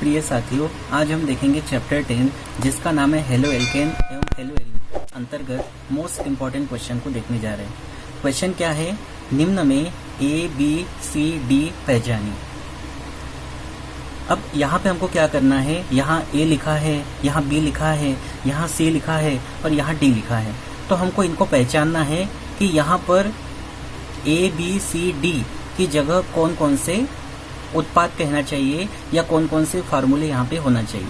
प्रिय साथियों, आज हम देखेंगे चैप्टर 10 जिसका नाम है हेलो एल्केन एवं हेलो एल्केन अंतर्गत मोस्ट इम्पोर्टेंट क्वेश्चन को देखने जा रहे हैं। क्वेश्चन क्या है? निम्न में ए बी सी डी पहचानिए। अब यहाँ पे हमको क्या करना है? यहाँ ए लिखा है, यहाँ बी लिखा है, यहाँ सी लिखा है और यहाँ डी लिखा है। तो हमको इनको पहचानना है कि यहाँ पर ए बी सी डी की जगह कौन कौन से उत्पाद कहना चाहिए या कौन कौन से फार्मूले यहाँ पे होना चाहिए।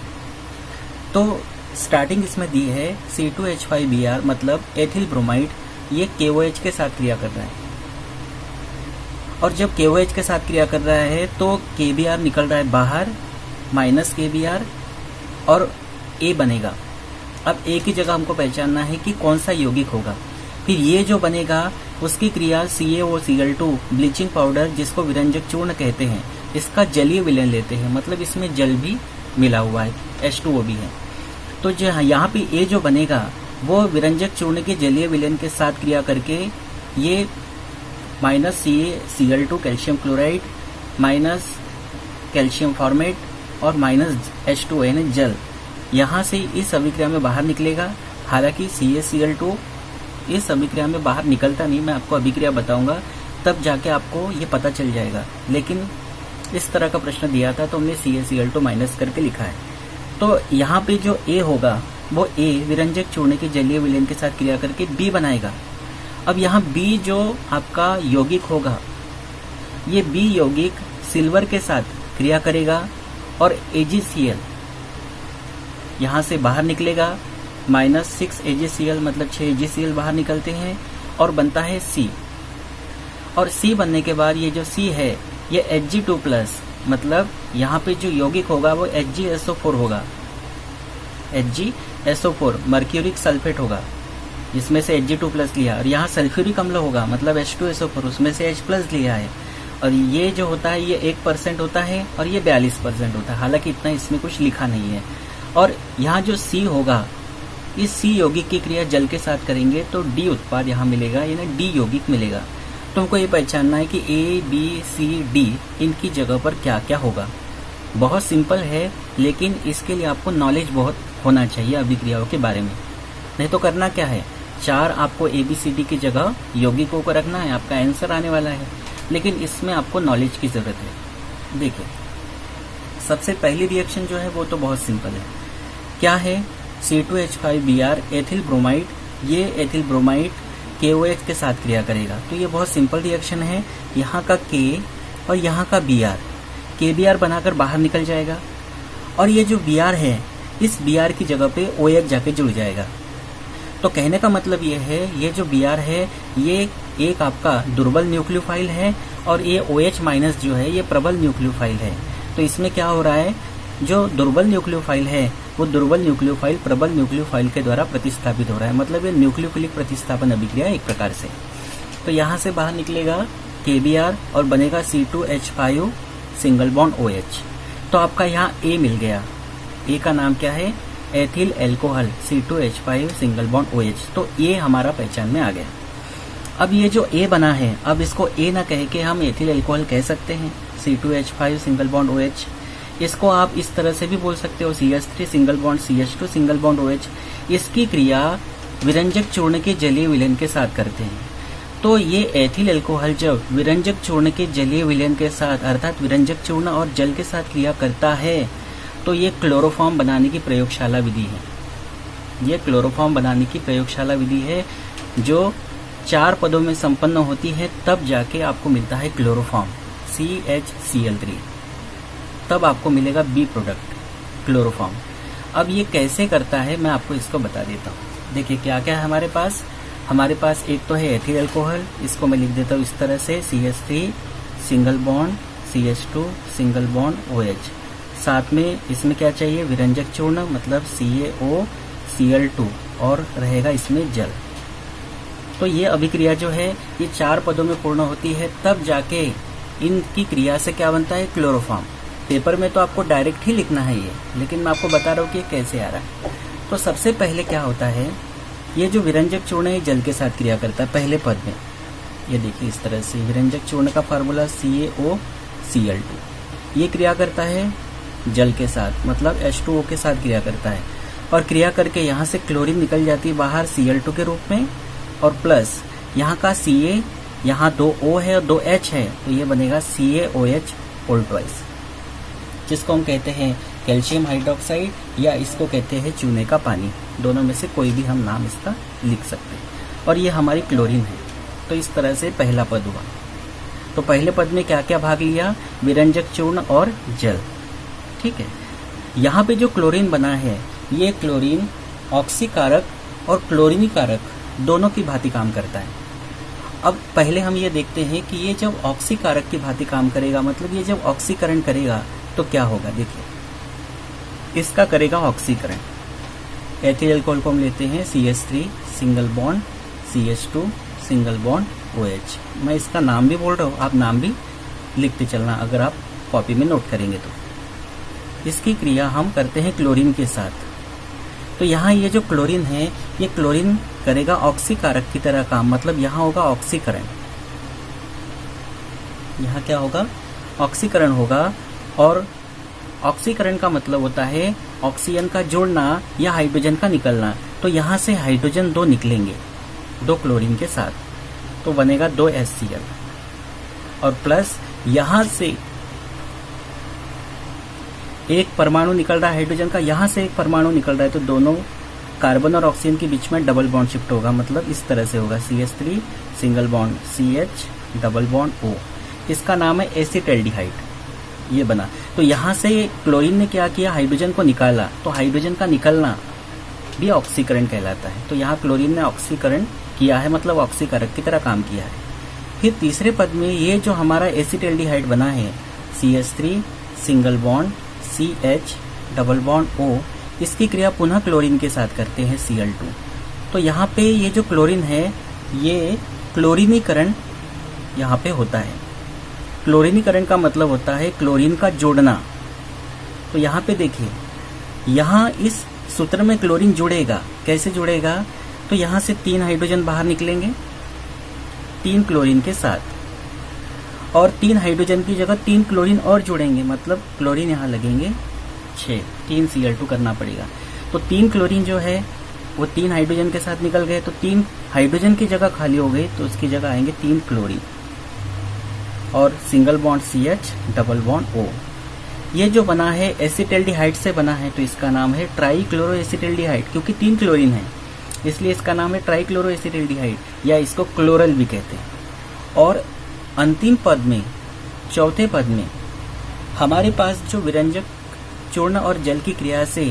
तो स्टार्टिंग इसमें दी है C2H5Br मतलब एथिल ब्रोमाइड, ये KOH के साथ क्रिया कर रहा है और जब KOH के साथ क्रिया कर रहा है तो KBr निकल रहा है बाहर, माइनस KBr और A बनेगा। अब A की जगह हमको पहचानना है कि कौन सा यौगिक होगा। फिर ये जो बनेगा उसकी क्रिया CaOCl2 ब्लीचिंग पाउडर जिसको विरंजक चूर्ण कहते हैं, इसका जलीय विलयन लेते हैं, मतलब इसमें जल भी मिला हुआ है, H2O भी है। तो जो यहाँ पे A जो बनेगा वो विरंजक चूर्ण के जलीय विलयन के साथ क्रिया करके ये minus CaCl2 calcium chloride minus calcium formate और माइनस H2O यानी जल, यहाँ से इस अभिक्रिया में बाहर निकलेगा। हालांकि CaCl2 इस अभिक्रिया में बाहर निकलता नहीं, मैं आपको अभिक्रिया बताऊंगा तब जाके आपको ये पता चल जाएगा। लेकिन इस तरह का प्रश्न दिया था तो हमने CaCl2 माइनस करके लिखा है। तो यहाँ पे जो A होगा वो A विरंजक चूर्ण के जलीय विलयन के साथ क्रिया करके B बनाएगा। अब यहाँ B जो आपका यौगिक होगा, ये B यौगिक सिल्वर के साथ क्रिया करेगा और AgCl यहाँ से बाहर निकलेगा, माइनस 6 AgCl मतलब 6 AgCl बाहर निकलते हैं और बनता है C। और C बनने के बाद ये जो C है ये Hg2+ मतलब यहाँ पे जो यौगिक होगा वो HgSO4 होगा, HgSO4 मर्क्यूरिक सल्फेट होगा जिसमें से Hg2+ लिया, और यहाँ सल्फ्यूरिक अम्ल होगा मतलब H2SO4 उसमें से H+ लिया है। और ये जो होता है ये 1% होता है और ये 42% होता है, हालांकि इतना इसमें कुछ लिखा नहीं है। और यहाँ जो C होगा, इस C यौगिक की क्रिया जल के साथ करेंगे तो D उत्पाद यहाँ मिलेगा, यानी D यौगिक मिलेगा। तो हमको ये पहचानना है कि A, B, C, D इनकी जगह पर क्या क्या होगा। बहुत सिंपल है, लेकिन इसके लिए आपको नॉलेज बहुत होना चाहिए अभिक्रियाओं के बारे में। नहीं तो करना क्या है, 4 आपको A, B, C, D की जगह यौगिकों को रखना है, आपका आंसर आने वाला है। लेकिन इसमें आपको नॉलेज की जरूरत है। देखिए, सबसे पहली रिएक्शन जो है वो तो बहुत सिंपल है। क्या है? C2H5Br एथिल ब्रोमाइड, ये एथिल ब्रोमाइड KOH के साथ क्रिया करेगा। तो ये बहुत सिंपल रिएक्शन है। यहाँ का K और यहाँ का Br, KBr बनाकर बाहर निकल जाएगा और ये जो Br है इस Br की जगह पे OH जाके जुड़ जाएगा। तो कहने का मतलब ये है, ये जो Br है ये एक आपका दुर्बल न्यूक्लियोफाइल है और ये OH माइनस जो है ये प्रबल न्यूक्लियोफाइल है। तो इसमें क्या हो रहा है, जो दुर्बल न्यूक्लियोफाइल है वो दुर्बल न्यूक्लियोफाइल प्रबल न्यूक्लियोफाइल के द्वारा प्रतिस्थापित हो रहा है, मतलब ये न्यूक्लियोफिलिक प्रतिस्थापन अभिक्रिया एक प्रकार से। तो यहाँ से बाहर निकलेगा KBr और बनेगा C2H5 सिंगल बॉन्ड OH। तो आपका यहाँ A मिल गया, A का नाम क्या है? Ethyl alcohol C2H5 single bond OH। तो A हमारा पहचान में आ गया। अब ये जो A बना है, अब इसको A ना कह के हम एथिल एल्कोहल कह सकते हैं, C2H5 सिंगल बॉन्ड OH। इसको आप इस तरह से भी बोल सकते हो, CH3 single bond CH2 single bond OH। इसकी क्रिया विरंजक चूर्ण के जलीय विलयन के साथ करते हैं। तो ये एथिल एल्कोहल जब विरंजक चूर्ण के जलीय विलयन के साथ अर्थात विरंजक चूर्ण और जल के साथ क्रिया करता है तो ये क्लोरोफॉर्म बनाने की प्रयोगशाला विधि है। ये क्लोरोफॉर्म बनाने की प्रयोगशाला विधि है जो 4 पदों में संपन्न होती है, तब जाके आपको मिलता है क्लोरोफॉर्म CHCl3, तब आपको मिलेगा B प्रोडक्ट क्लोरोफॉर्म। अब ये कैसे करता है मैं आपको इसको बता देता हूँ। देखिए क्या क्या है हमारे पास। हमारे पास एक तो है एथिल अल्कोहल, इसको मैं लिख देता हूँ इस तरह से CH3 single bond CH2 single bond OH। साथ में इसमें क्या चाहिए? विरंजक चूर्ण मतलब CaOCl2 और रहेगा इसमें जल। तो ये अभिक्रिया जो है ये 4 पदों में पूर्ण होती है, तब जाके इनकी क्रिया से क्या बनता है? क्लोरोफॉर्म। पेपर में तो आपको डायरेक्ट ही लिखना है ये, लेकिन मैं आपको बता रहा हूँ कि कैसे आ रहा है। तो सबसे पहले क्या होता है, ये जो विरंजक चूर्ण है जल के साथ क्रिया करता है पहले पद में। ये देखिए इस तरह से विरंजक चूर्ण का फार्मूला CaOCl2, ये क्रिया करता है जल के साथ, मतलब H2O के साथ क्रिया करता है। और क्रिया करके यहाँ से क्लोरीन निकल जाती है बाहर Cl2 के रूप में, और प्लस यहाँ का Ca, यहाँ 2 O है और 2 H है, तो ये बनेगा CaOH होल ट्वाइस, जिसको हम कहते हैं कैल्शियम हाइड्रोक्साइड, या इसको कहते हैं चूने का पानी। दोनों में से कोई भी हम नाम इसका लिख सकते हैं। और ये हमारी क्लोरीन है। तो इस तरह से पहला पद हुआ। तो पहले पद में क्या क्या भाग लिया? विरंजक चूर्ण और जल। ठीक है, यहाँ पे जो क्लोरीन बना है, ये क्लोरीन ऑक्सीकारक और क्लोरीनीकारक दोनों की भांति काम करता है। अब पहले हम ये देखते हैं कि ये जब ऑक्सीकारक की भांति काम करेगा, मतलब ये जब ऑक्सीकरण करेगा तो क्या होगा। देखिए, इसका करेगा ऑक्सीकरण। एथिल अल्कोहल को हम लेते हैं CH3 single bond CH2 single bond OH। मैं इसका नाम भी बोल रहा हूँ, आप नाम भी लिखते चलना अगर आप कॉपी में नोट करेंगे तो। इसकी क्रिया हम करते हैं क्लोरीन के साथ। तो यहाँ ये जो क्लोरीन है, ये क्लोरीन करेगा ऑक्सीकारक की तरह काम, मतलब यहाँ होगा ऑक्सीकरण। यहाँ क्या होगा? ऑक्सीकरण होगा। और ऑक्सीकरण का मतलब होता है ऑक्सीजन का जोड़ना या हाइड्रोजन का निकलना। तो यहाँ से हाइड्रोजन 2 निकलेंगे 2 क्लोरीन के साथ, तो बनेगा 2 HCl। और प्लस यहाँ से एक परमाणु निकल रहा है हाइड्रोजन का, यहाँ से एक परमाणु निकल रहा है, तो दोनों कार्बन और ऑक्सीजन के बीच में डबल बॉन्ड शिफ्ट होगा। मतलब इस तरह से होगा CH3 single bond CH double bond O। इसका नाम है एसिटाल्डिहाइड, ये बना। तो यहाँ से क्लोरीन ने क्या किया? हाइड्रोजन को निकाला। तो हाइड्रोजन का निकलना भी ऑक्सीकरण कहलाता है। तो यहाँ क्लोरीन ने ऑक्सीकरण किया है, मतलब ऑक्सीकारक की तरह काम किया है। फिर तीसरे पद में ये जो हमारा एसिटाल्डिहाइड बना है CH3 single bond CH double bond O, इसकी क्रिया पुनः क्लोरीन के साथ करते हैं Cl2। तो यहाँ पे ये जो क्लोरीन है, ये क्लोरीनीकरण यहाँ पे होता है। क्लोरीनीकरण का मतलब होता है क्लोरीन का जोड़ना। तो यहाँ पे देखिए, यहाँ इस सूत्र में क्लोरीन जुड़ेगा। कैसे जुड़ेगा? तो यहाँ से 3 हाइड्रोजन बाहर निकलेंगे 3 क्लोरीन के साथ, और 3 हाइड्रोजन की जगह 3 क्लोरीन और जुड़ेंगे, मतलब क्लोरीन यहाँ लगेंगे 6, 3 Cl2 करना पड़ेगा। तो 3 क्लोरीन जो है वो 3 हाइड्रोजन के साथ निकल गए, तो 3 हाइड्रोजन की जगह खाली हो गई, तो उसकी जगह आएंगे 3 क्लोरीन और single bond CH double bond O। ये जो बना है एसिटाल्डिहाइड से बना है, तो इसका नाम है ट्राइक्लोरोएसिटाल्डिहाइड। क्योंकि 3 क्लोरीन है इसलिए इसका नाम है ट्राइक्लोरोएसिटाल्डिहाइड, या इसको क्लोरल भी कहते हैं। और अंतिम पद में, चौथे पद में, हमारे पास जो विरंजक चूर्ण और जल की क्रिया से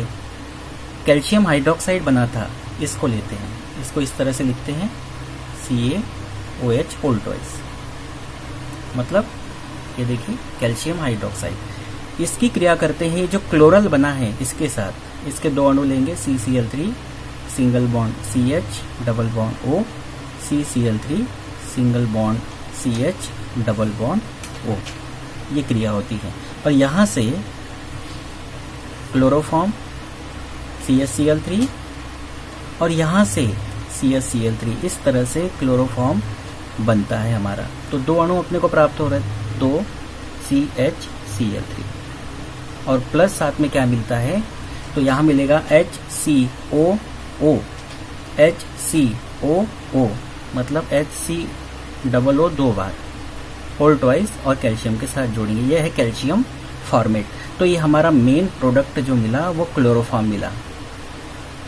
कैल्शियम हाइड्रोक्साइड बना था, इसको लेते हैं। इसको इस तरह से लिखते हैं CaOH होल ट्वाइस, मतलब ये देखिए कैल्शियम हाइड्रोक्साइड। इसकी क्रिया करते हैं जो क्लोरल बना है इसके साथ। इसके 2 अणु लेंगे CCl3 single bond CH double bond O, CCl3 single bond CH double bond O। ये क्रिया होती है। और यहाँ से क्लोरोफॉर्म CHCl3 और यहाँ से CHCl3, इस तरह से क्लोरोफॉर्म बनता है हमारा। तो 2 अणु अपने को प्राप्त हो रहे हैं, 2 CHCl3 और प्लस साथ में क्या मिलता है? तो यहाँ मिलेगा HCOO, HCOO मतलब HCOO 2 बार होल ट्वाइस और कैल्शियम के साथ जोड़ेंगे। ये है कैल्शियम फॉर्मेट। तो ये हमारा मेन प्रोडक्ट जो मिला वो क्लोरोफॉर्म मिला।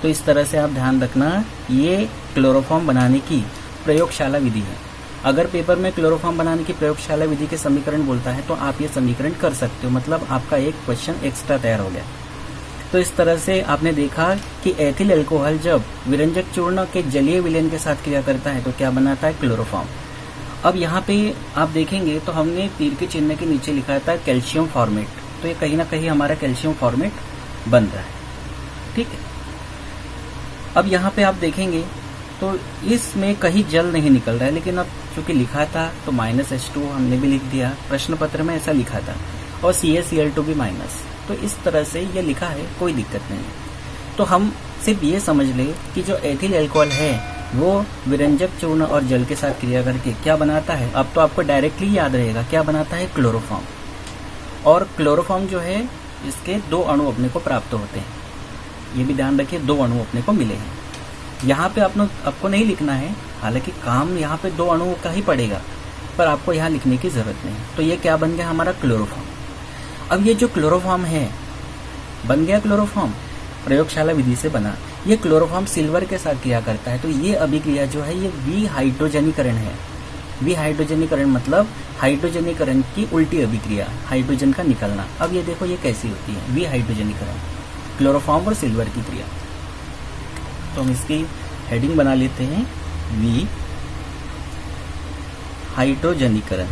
तो इस तरह से आप ध्यान रखना, ये क्लोरोफॉर्म बनाने की प्रयोगशाला विधि है। अगर पेपर में क्लोरोफॉर्म बनाने की प्रयोगशाला विधि के समीकरण बोलता है तो आप ये समीकरण कर सकते हो, मतलब आपका एक क्वेश्चन एक्स्ट्रा तैयार हो गया। तो इस तरह से आपने देखा कि एथिल अल्कोहल जब विरंजक चूर्ण के जलीय विलयन के साथ क्रिया करता है तो क्या बनाता है? क्लोरोफॉर्म। अब यहाँ पे आप देखेंगे तो हमने तीर के चिन्ह के नीचे लिखा था कैल्शियम फॉर्मेट, तो ये कहीं ना कहीं हमारा कैल्शियम फॉर्मेट बन रहा है। ठीक है, अब यहाँ पे आप देखेंगे तो इसमें कहीं जल नहीं निकल रहा है, लेकिन अब चूंकि लिखा था तो -H2 हमने भी लिख दिया, प्रश्न पत्र में ऐसा लिखा था, और CaCl2 भी माइनस। तो इस तरह से ये लिखा है, कोई दिक्कत नहीं है। तो हम सिर्फ ये समझ ले कि जो एथिल अल्कोहल है वो विरंजक चूर्ण और जल के साथ क्रिया करके क्या बनाता है। अब तो आपको डायरेक्टली याद रहेगा क्या बनाता है? क्लोरोफॉर्म। और क्लोरोफॉर्म जो है इसके 2 अणु अपने को प्राप्त होते हैं। ये भी ध्यान रखिए, 2 अणु अपने को मिले हैं। यहाँ पे आपको नहीं लिखना है, हालांकि काम यहाँ पे 2 अणुओं का ही पड़ेगा, पर आपको यहाँ लिखने की जरूरत नहीं। तो ये क्या बन गया हमारा क्लोरोफॉर्म। अब ये जो क्लोरोफॉर्म है बन गया, क्लोरोफॉर्म प्रयोगशाला विधि से बना। ये क्लोरोफॉर्म सिल्वर के साथ क्रिया करता है। तो ये अभिक्रिया जो है ये विहाइड्रोजनीकरण है। विहाइड्रोजनीकरण मतलब हाइड्रोजनीकरण की उल्टी अभिक्रिया, हाइड्रोजन का निकलना। अब ये देखो ये कैसी होती है, विहाइड्रोजनीकरण, क्लोरोफॉर्म और सिल्वर की क्रिया। तो हम इसकी हेडिंग बना लेते हैं, वि हाइड्रोजनीकरण,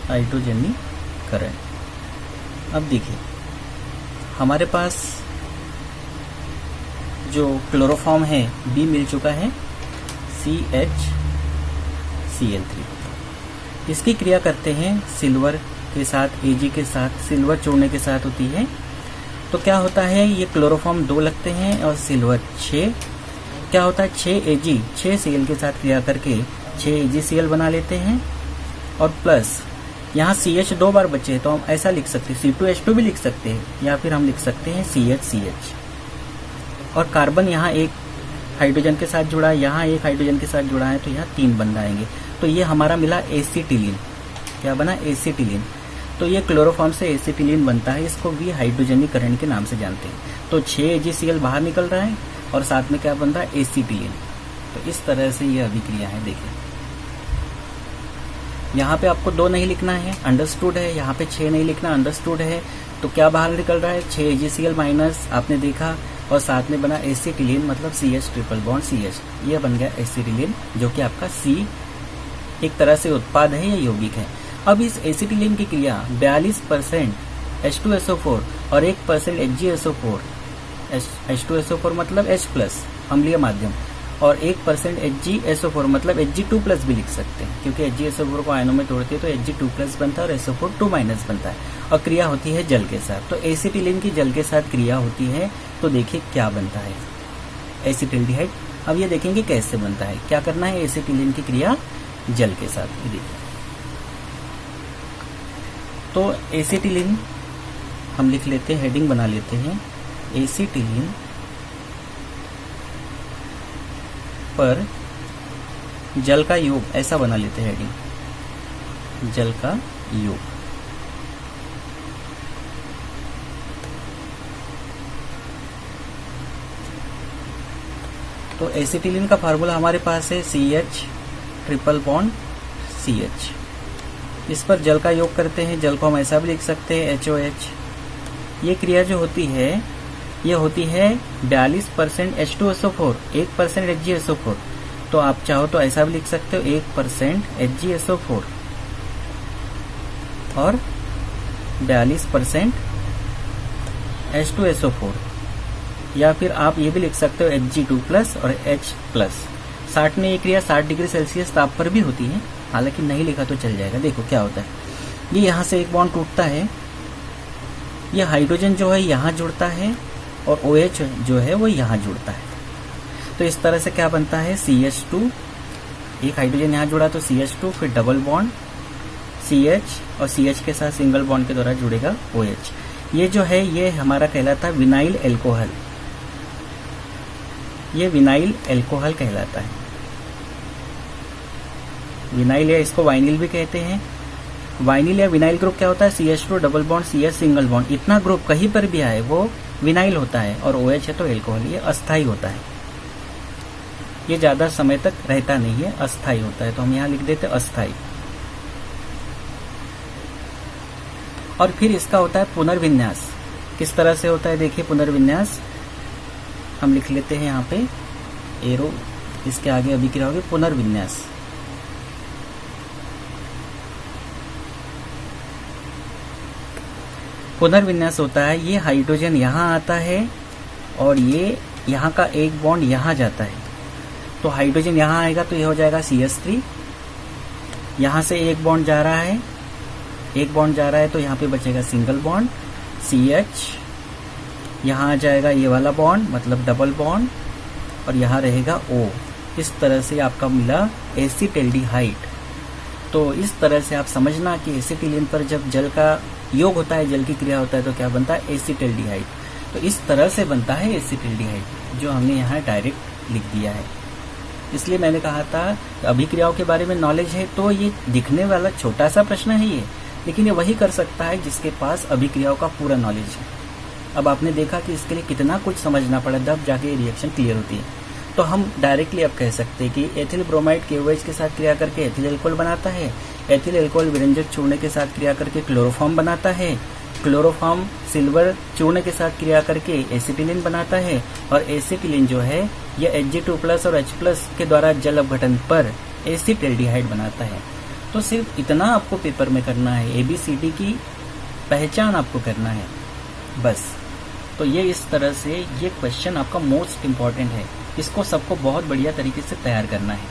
हाइड्रोजनीकरण। अब देखिए हमारे पास जो क्लोरोफॉर्म है बी मिल चुका है, CHCl3। इसकी क्रिया करते हैं सिल्वर के साथ, Ag के साथ, सिल्वर जोड़ने के साथ होती है। तो क्या होता है, ये क्लोरोफॉर्म 2 लगते हैं और सिल्वर 6। क्या होता है, 6Ag 6Cl के साथ क्रिया करके 6AgCl बना लेते हैं। और प्लस यहाँ CH 2 बार बचे तो हम ऐसा लिख सकते हैं, C2H2 भी लिख सकते हैं, या फिर हम लिख सकते हैं CHCH। और कार्बन यहाँ एक हाइड्रोजन के साथ जुड़ा है, यहाँ एक हाइड्रोजन के साथ जुड़ा है, तो यहाँ 3 बन जाएंगे। तो ये हमारा मिला एसिटिलीन। क्या बना, एसिटिलीन। तो ये क्लोरोफॉर्म से एसिटिलीन बनता है, इसको विहाइड्रोजनीकरण के नाम से जानते हैं। तो 6AgCl बाहर निकल रहा है और साथ में क्या बन रहा है, एसिटिलीन। तो इस तरह से ये अभिक्रिया है। देखिए यहाँ पे आपको 2 नहीं लिखना है, अंडरस्टूड है। यहाँ पे 6 नहीं लिखना, अंडरस्टूड है। तो क्या बाहर निकल रहा है, 6AgCl माइनस, आपने देखा, और साथ में बना एसिटिलीन, मतलब CH ट्रिपल बॉन्ड CH। ये बन गया एसिटिलीन, जो कि आपका C एक तरह से उत्पाद है या यौगिक है। अब इस एसिटिलीन की क्रिया 42% H2SO4 और 1% HgSO4, H2SO4 मतलब H+, अम्लीय माध्यम, और 1% HgSO4 मतलब Hg2+ भी लिख सकते हैं, क्योंकि HgSO4 को आयनों में तोड़ते हैं तो Hg2+ बनता है और SO4 2- बनता है, और क्रिया होती है जल के साथ। तो एसिटिलीन की जल के साथ क्रिया होती है, तो देखिए क्या बनता है, एसिटिल्डिहाइड। अब ये देखेंगे कैसे बनता है। क्या करना है, एसिटिलीन की क्रिया जल के साथ। ये देखिए, तो एसिटिलीन हम लिख लेते हैं, हेडिंग बना लेते हैं, एसिटिलीन पर जल का योग, ऐसा बना लेते हैं हेडिंग, जल का योग। तो एसिटिलीन का फार्मूला हमारे पास है CH ट्रिपल बॉन्ड CH। इस पर जल का योग करते हैं, जल को हम ऐसा भी लिख सकते हैं HOH। ये क्रिया जो होती है ये होती है 42% H2SO4, 1% HgSO4। तो आप चाहो तो ऐसा भी लिख सकते हो, 1% HgSO4 और 42% H2SO4, या फिर आप ये भी लिख सकते हो Hg2+ और H+। 60 में ये क्रिया 60 डिग्री सेल्सियस ताप पर भी होती है, हालांकि नहीं लिखा तो चल जाएगा। देखो क्या होता है, ये यहाँ से एक बॉन्ड टूटता है, ये हाइड्रोजन जो है यहाँ जुड़ता है और OH जो है वो यहाँ जुड़ता है। तो इस तरह से क्या बनता है, CH2, एक हाइड्रोजन यहाँ जुड़ा तो CH2, फिर डबल बॉन्ड CH, और CH के साथ सिंगल बॉन्ड के द्वारा जुड़ेगा OH। ये जो है ये हमारा कहलाता है विनाइल एल्कोहल। ये विनाइल एल्कोहल कहलाता है, विनाइल, या इसको वाइनिल भी कहते हैं। वाइनिल या विनाइल ग्रुप क्या होता है, CH2 double bond CH single bond, इतना ग्रुप कहीं पर भी आए वो विनाइल होता है, और OH है तो एल्कोहल। ये अस्थाई होता है, ये ज्यादा समय तक रहता नहीं है, अस्थाई होता है। तो हम यहाँ लिख देते अस्थाई। और फिर इसका होता है पुनर्विन्यास। किस तरह से होता है, देखिए पुनर्विन्यास हम लिख लेते हैं यहाँ पे एरो, इसके आगे अभिक्रिया होगी पुनर्विन्यास। पुनर्विन्यास होता है, ये हाइड्रोजन यहाँ आता है और ये यहाँ का एक बॉन्ड यहाँ जाता है। तो हाइड्रोजन यहाँ आएगा तो ये हो जाएगा CH3, यहाँ से एक बॉन्ड जा रहा है, एक बॉन्ड जा रहा है तो यहाँ पे बचेगा सिंगल बॉन्ड CH, यहाँ आ जाएगा ये वाला बॉन्ड मतलब डबल बॉन्ड, और यहाँ रहेगा O। इस तरह से आपका मिला एसिटिल्डिहाइड। तो इस तरह से आप समझना कि एसिटिलीन पर जब जल का योग होता है, जल की क्रिया होता है, तो क्या बनता है? एसिटिल्डिहाइड। तो इस तरह से बनता है एसिटिल्डिहाइड, जो हमने यहाँ डायरेक्ट लिख दिया है। इसलिए मैंने कहा था अभिक्रियाओं के बारे में नॉलेज है, तो ये दिखने वाला छोटा सा प्रश्न है ये, लेकिन ये वही कर सकता है जिसके पास अभिक्रियाओं का पूरा नॉलेज है। अब आपने देखा कि इसके लिए कितना कुछ समझना पड़ा, तब जाके रिएक्शन क्लियर होती है। तो हम डायरेक्टली अब कह सकते हैं कि एथिल ब्रोमाइड KOH के साथ क्रिया करके एथिल अल्कोहल बनाता है, एथिल अल्कोहल विरंजक चूर्ण के साथ क्रिया करके क्लोरोफॉर्म बनाता है, क्लोरोफॉर्म सिल्वर चूर्ण के साथ क्रिया करके एसिटिलीन बनाता है, और एसिटिलीन जो है यह Hg2+ और H+ के द्वारा जल अपघटन पर एसिटिल्डिहाइड बनाता है। तो सिर्फ इतना आपको पेपर में करना है, ABCD की पहचान आपको करना है बस। तो ये इस तरह से ये क्वेश्चन आपका मोस्ट इम्पॉर्टेंट है, इसको सबको बहुत बढ़िया तरीके से तैयार करना है,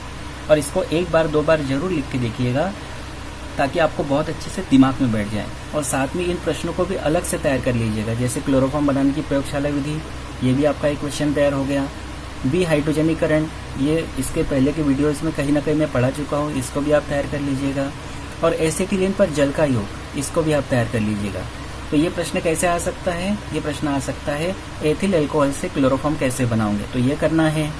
और इसको एक बार 2 बार जरूर लिख के देखिएगा ताकि आपको बहुत अच्छे से दिमाग में बैठ जाए। और साथ में इन प्रश्नों को भी अलग से तैयार कर लीजिएगा, जैसे क्लोरोफॉर्म बनाने की प्रयोगशाला विधि, ये भी आपका एक क्वेश्चन तैयार हो गया। बी हाइड्रोजनीकरण, ये इसके पहले के वीडियोस में कहीं ना कहीं मैं पढ़ा चुका हूँ, इसको भी आप तैयार कर लीजिएगा। और एसिटिलीन पर जल का योग, इसको भी आप तैयार कर लीजिएगा। तो ये प्रश्न कैसे आ सकता है? ये प्रश्न आ सकता है एथिल अल्कोहल से क्लोरोफॉर्म कैसे बनाओगे, तो ये करना है।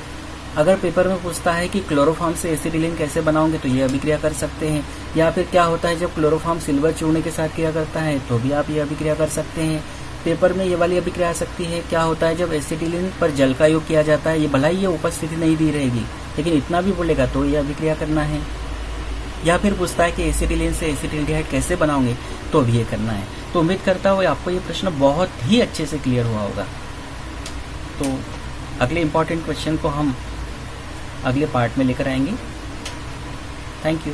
अगर पेपर में पूछता है कि क्लोरोफॉर्म से एसिटिलीन कैसे बनाओगे, तो ये अभिक्रिया कर सकते हैं। या फिर क्या होता है जब क्लोरोफॉर्म सिल्वर चूर्ण के साथ क्रिया करता है, तो भी आप ये अभिक्रिया कर सकते हैं। पेपर में ये वाली अभिक्रिया आ सकती है, क्या होता है जब एसिटिलीन पर जल का योग किया जाता है, ये भला ही ये उपस्थिति नहीं दी रहेगी, लेकिन इतना भी बोलेगा तो ये अभिक्रिया करना है। या फिर पूछता है कि एसिटिलीन से एसिटिल्डिहाइड कैसे बनाओगे, तो भी ये करना है। तो उम्मीद करता हूँ आपको ये प्रश्न बहुत ही अच्छे से क्लियर हुआ होगा। तो अगले इम्पॉर्टेंट क्वेश्चन को हम अगले पार्ट में लेकर आएंगे। Thank you.